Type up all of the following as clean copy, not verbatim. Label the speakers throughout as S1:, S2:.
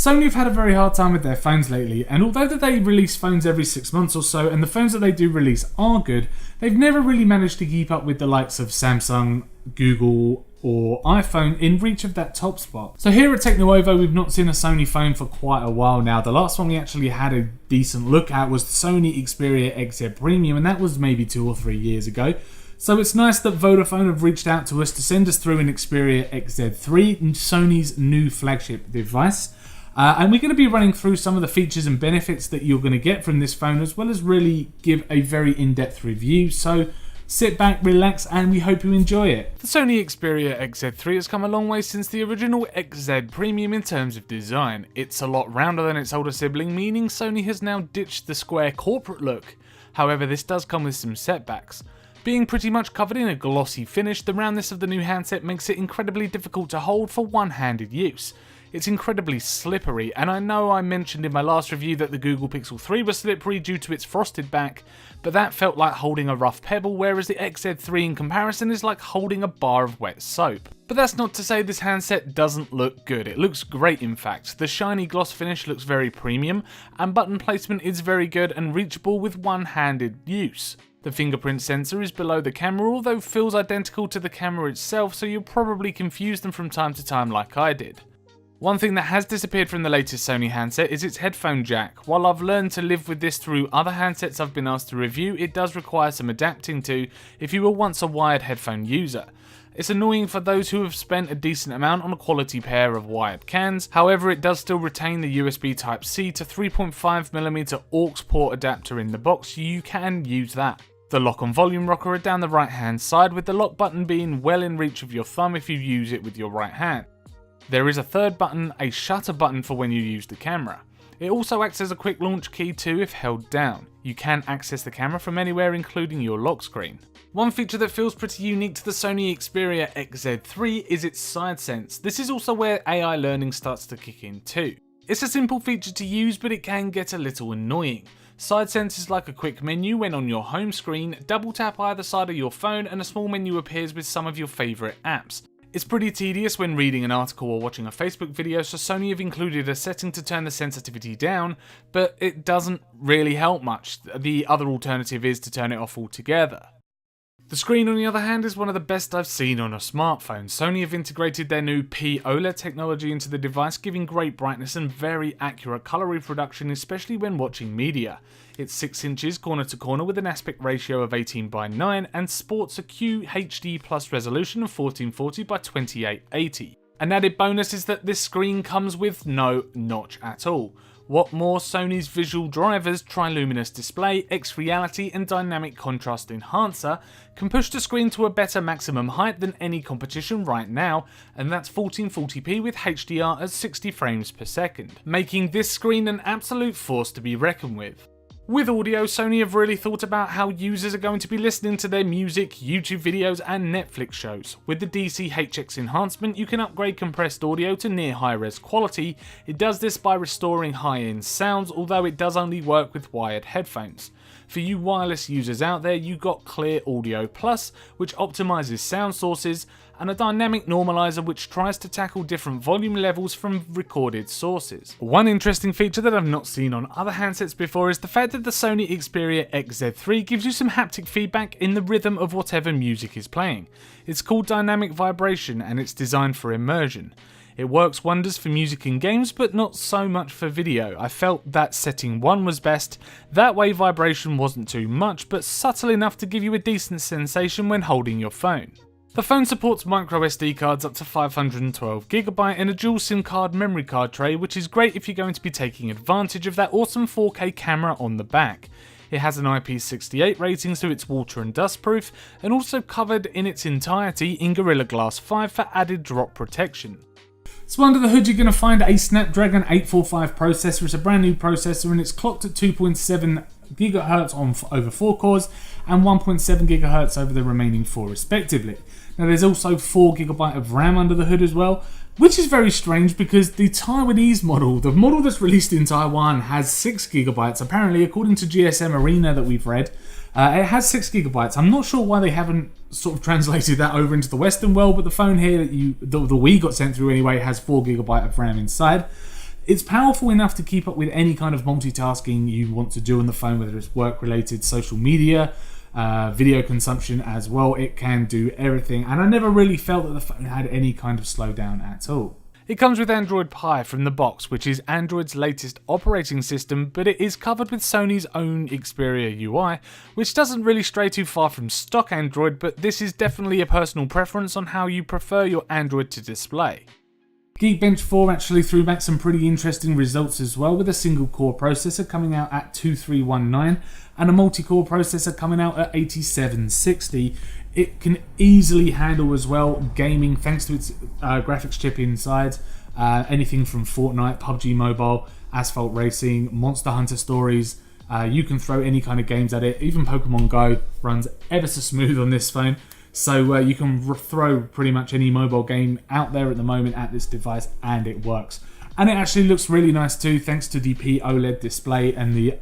S1: Sony have had a very hard time with their phones lately, and although that they release phones every 6 months or so, and the phones that they do release are good, they've never really managed to keep up with the likes of Samsung, Google, or iPhone in reach of that top spot. So here at TechnoOvo, we've not seen a Sony phone for quite a while now. The last one we actually had a decent look at was the Sony Xperia XZ Premium, and that was maybe 2 or 3 years ago. So it's nice that Vodafone have reached out to us to send us through an Xperia XZ3, Sony's new flagship device. And we're going to be running through some of the features and benefits that you're going to get from this phone, as well as really give a very in-depth review. So sit back, relax, and we hope you enjoy it. The Sony Xperia XZ3 has come a long way since the original XZ Premium in terms of design. It's a lot rounder than its older sibling, meaning Sony has now ditched the square corporate look. However, this does come with some setbacks. Being pretty much covered in a glossy finish, the roundness of the new handset makes it incredibly difficult to hold for one-handed use. It's incredibly slippery, and I know I mentioned in my last review that the Google Pixel 3 was slippery due to its frosted back, but that felt like holding a rough pebble, whereas the XZ3 in comparison is like holding a bar of wet soap. But that's not to say this handset doesn't look good. It looks great, in fact. The shiny gloss finish looks very premium, and button placement is very good and reachable with one-handed use. The fingerprint sensor is below the camera, although feels identical to the camera itself, so you'll probably confuse them from time to time like I did. One thing that has disappeared from the latest Sony handset is its headphone jack. While I've learned to live with this through other handsets I've been asked to review, it does require some adapting to if you were once a wired headphone user. It's annoying for those who have spent a decent amount on a quality pair of wired cans, however it does still retain the USB Type-C to 3.5mm aux port adapter in the box, so you can use that. The lock and volume rocker are down the right hand side, with the lock button being well in reach of your thumb if you use it with your right hand. There is a third button, a shutter button for when you use the camera. It also acts as a quick launch key too if held down. You can access the camera from anywhere, including your lock screen. One feature that feels pretty unique to the Sony Xperia XZ3 is its side sense. This is also where AI learning starts to kick in too. It's a simple feature to use, but it can get a little annoying. Side sense is like a quick menu when on your home screen, double tap either side of your phone and a small menu appears with some of your favourite apps. It's pretty tedious when reading an article or watching a Facebook video, so Sony have included a setting to turn the sensitivity down, but it doesn't really help much. The other alternative is to turn it off altogether. The screen, on the other hand, is one of the best I've seen on a smartphone. Sony have integrated their new P-OLED technology into the device, giving great brightness and very accurate colour reproduction, especially when watching media. It's 6 inches corner to corner with an aspect ratio of 18:9 and sports a QHD Plus resolution of 1440 by 2880. An added bonus is that this screen comes with no notch at all. What more, Sony's visual drivers, Triluminous Display, X-Reality and Dynamic Contrast Enhancer can push the screen to a better maximum height than any competition right now, and that's 1440p with HDR at 60 frames per second, making this screen an absolute force to be reckoned with. With audio, Sony have really thought about how users are going to be listening to their music, YouTube videos and Netflix shows. With the DC-HX enhancement, you can upgrade compressed audio to near high-res quality. It does this by restoring high-end sounds, although it does only work with wired headphones. For you wireless users out there, you got Clear Audio Plus, which optimizes sound sources, and a dynamic normalizer which tries to tackle different volume levels from recorded sources. One interesting feature that I've not seen on other handsets before is the fact that the Sony Xperia XZ3 gives you some haptic feedback in the rhythm of whatever music is playing. It's called dynamic vibration and it's designed for immersion. It works wonders for music and games, but not so much for video. I felt that setting 1 was best. That way vibration wasn't too much, but subtle enough to give you a decent sensation when holding your phone. The phone supports microSD cards up to 512GB and a dual SIM card memory card tray, which is great if you're going to be taking advantage of that awesome 4K camera on the back. It has an IP68 rating, so it's water and dust proof, and also covered in its entirety in Gorilla Glass 5 for added drop protection. So under the hood you're going to find a Snapdragon 845 processor. It's a brand new processor and it's clocked at 2.7 GHz on over 4 cores and 1.7 GHz over the remaining 4 respectively. Now there's also 4 GB of RAM under the hood as well, which is very strange because the Taiwanese model, the model that's released in Taiwan, has 6 GB. Apparently, according to GSM Arena that we've read, it has 6 GB. I'm not sure why they haven't sort of translated that over into the Western world, but the phone here, the Wii got sent through anyway, has 4 GB of RAM inside. It's powerful enough to keep up with any kind of multitasking you want to do on the phone, whether it's work-related, social media, video consumption as well. It can do everything, and I never really felt that the phone had any kind of slowdown at all. It comes with Android Pie from the box, which is Android's latest operating system, but it is covered with Sony's own Xperia UI, which doesn't really stray too far from stock Android, but this is definitely a personal preference on how you prefer your Android to display. Geekbench 4 actually threw back some pretty interesting results as well, with a single core processor coming out at 2319 and a multi-core processor coming out at 8760. It can easily handle as well gaming thanks to its graphics chip inside. Anything from Fortnite, PUBG Mobile, Asphalt Racing, Monster Hunter Stories. You can throw any kind of games at it. Even Pokemon Go runs ever so smooth on this phone. So you can throw pretty much any mobile game out there at the moment at this device and it works. And it actually looks really nice too, thanks to the POLED display and the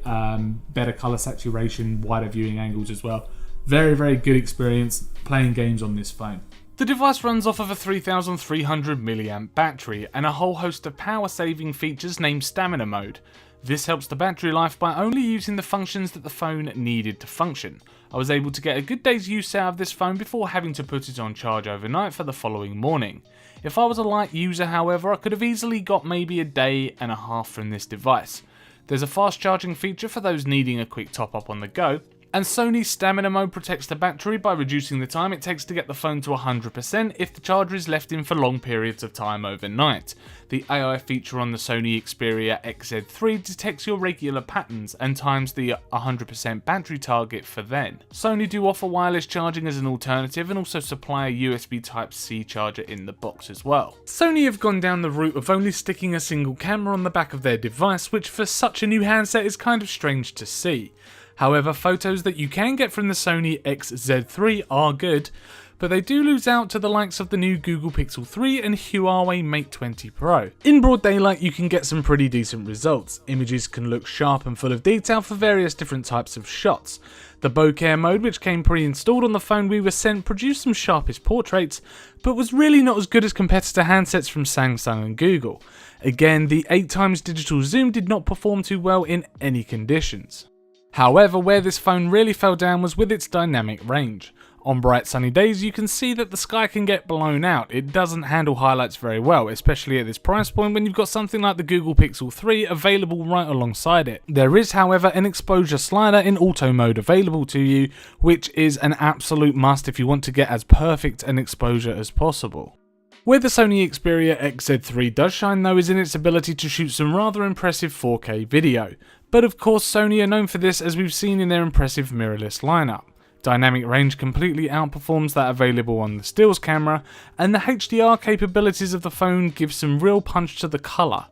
S1: better color saturation, wider viewing angles as well. Very, very good experience playing games on this phone. The device runs off of a 3300 mAh battery and a whole host of power saving features named Stamina Mode. This helps the battery life by only using the functions that the phone needed to function. I was able to get a good day's use out of this phone before having to put it on charge overnight for the following morning. If I was a light user, however, I could have easily got maybe a day and a half from this device. There's a fast charging feature for those needing a quick top up on the go, and Sony's Stamina Mode protects the battery by reducing the time it takes to get the phone to 100% if the charger is left in for long periods of time overnight. The AI feature on the Sony Xperia XZ3 detects your regular patterns and times the 100% battery target for then. Sony do offer wireless charging as an alternative and also supply a USB Type-C charger in the box as well. Sony have gone down the route of only sticking a single camera on the back of their device, which for such a new handset is kind of strange to see. However, photos that you can get from the Sony XZ3 are good, but they do lose out to the likes of the new Google Pixel 3 and Huawei Mate 20 Pro. In broad daylight you can get some pretty decent results. Images can look sharp and full of detail for various different types of shots. The bokeh mode, which came pre-installed on the phone we were sent, produced some sharpest portraits, but was really not as good as competitor handsets from Samsung and Google. Again, the 8x digital zoom did not perform too well in any conditions. However, where this phone really fell down was with its dynamic range. On bright sunny days you can see that the sky can get blown out. It doesn't handle highlights very well, especially at this price point when you've got something like the Google Pixel 3 available right alongside it. There is, however, an exposure slider in auto mode available to you, which is an absolute must if you want to get as perfect an exposure as possible. Where the Sony Xperia XZ3 does shine though is in its ability to shoot some rather impressive 4K video. But of course Sony are known for this, as we've seen in their impressive mirrorless lineup. Dynamic range completely outperforms that available on the stills camera, and the HDR capabilities of the phone give some real punch to the colour.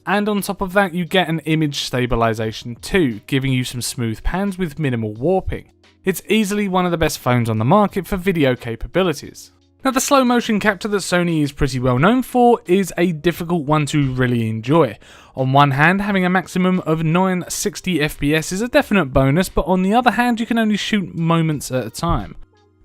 S1: And on top of that you get an image stabilisation too, giving you some smooth pans with minimal warping. It's easily one of the best phones on the market for video capabilities. Now the slow motion capture that Sony is pretty well known for is a difficult one to really enjoy. On one hand, having a maximum of 960 FPS is a definite bonus, but on the other hand you can only shoot moments at a time.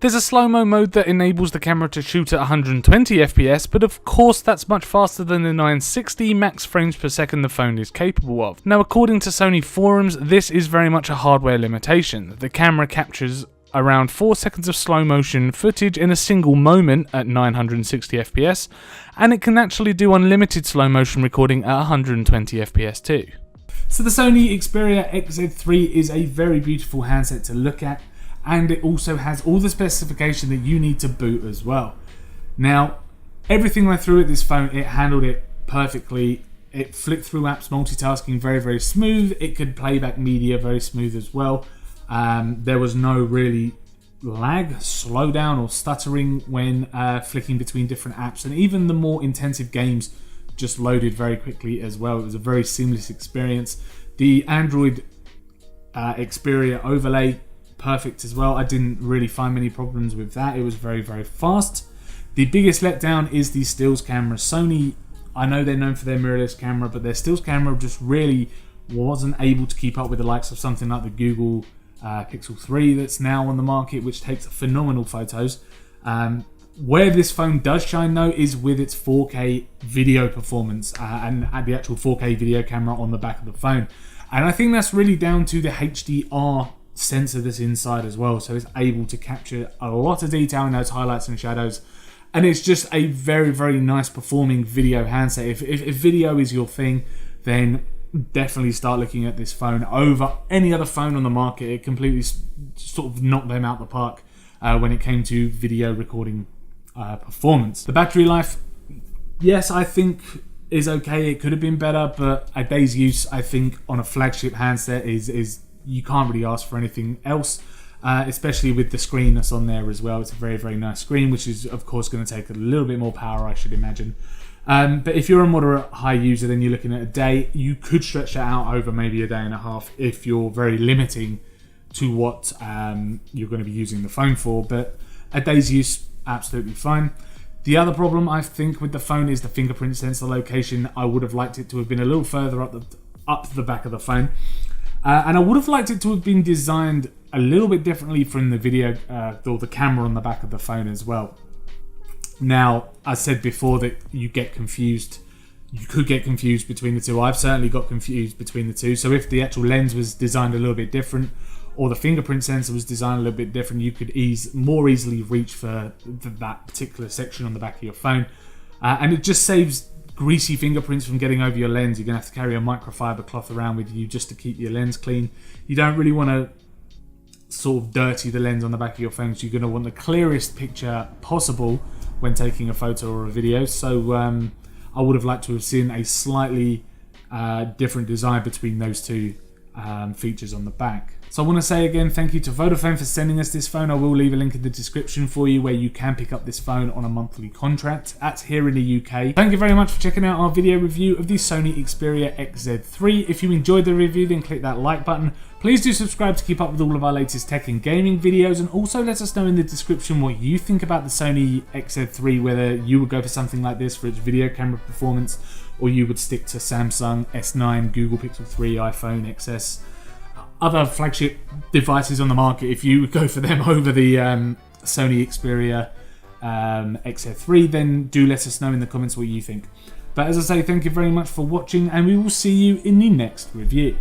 S1: There's a slow-mo mode that enables the camera to shoot at 120 FPS, but of course that's much faster than the 960 max frames per second the phone is capable of. Now according to Sony forums, this is very much a hardware limitation. The camera captures around 4 seconds of slow motion footage in a single moment at 960 FPS, and it can actually do unlimited slow motion recording at 120 FPS too. So the Sony Xperia XZ3 is a very beautiful handset to look at, and it also has all the specification that you need to boot as well. Now, everything I threw at this phone, it handled it perfectly. It flipped through apps multitasking very, very smooth. It could play back media very smooth as well. There was no really lag, slowdown or stuttering when flicking between different apps, and even the more intensive games just loaded very quickly as well. It was a very seamless experience. The Android Xperia overlay, perfect as well. I didn't really find many problems with that. It was very, very fast. The biggest letdown is the stills camera. Sony, I know they're known for their mirrorless camera, but their stills camera just really wasn't able to keep up with the likes of something like the Google Pixel 3 that's now on the market, which takes phenomenal photos. Where this phone does shine though is with its 4K video performance and the actual 4K video camera on the back of the phone. And I think that's really down to the HDR sensor that's inside as well. So it's able to capture a lot of detail in those highlights and shadows. And it's just a very, very nice performing video handset. If video is your thing, then definitely start looking at this phone over any other phone on the market. It completely sort of knocked them out the park when it came to video recording performance. The battery life, yes, I think is okay. It could have been better, but a day's use, I think, on a flagship handset is you can't really ask for anything else, especially with the screen that's on there as well. It's a very, very nice screen, which is of course going to take a little bit more power, I should imagine. But if you're a moderate high user, then you're looking at a day. You could stretch that out over maybe a day and a half if you're very limiting to what you're going to be using the phone for. But a day's use, absolutely fine. The other problem I think with the phone is the fingerprint sensor location. I would have liked it to have been a little further up the back of the phone, and I would have liked it to have been designed a little bit differently from the video or the camera on the back of the phone as well. Now, I said before that you get confused. You could get confused between the two. I've certainly got confused between the two. So if the actual lens was designed a little bit different, or the fingerprint sensor was designed a little bit different, you could more easily reach for that particular section on the back of your phone. And it just saves greasy fingerprints from getting over your lens. You're going to have to carry a microfiber cloth around with you just to keep your lens clean. You don't really want to sort of dirty the lens on the back of your phone, so you're going to want the clearest picture possible when taking a photo or a video. So I would have liked to have seen a slightly different design between those two features on the back. So I want to say again, thank you to Vodafone for sending us this phone. I will leave a link in the description for you where you can pick up this phone on a monthly contract here in the UK. Thank you very much for checking out our video review of the Sony Xperia XZ3. If you enjoyed the review, then click that like button. Please do subscribe to keep up with all of our latest tech and gaming videos, and also let us know in the description what you think about the Sony XZ3, whether you would go for something like this for its video camera performance, or you would stick to Samsung S9, Google Pixel 3, iPhone XS, other flagship devices on the market. If you would go for them over the Sony Xperia XZ3, then do let us know in the comments what you think. But as I say, thank you very much for watching, and we will see you in the next review.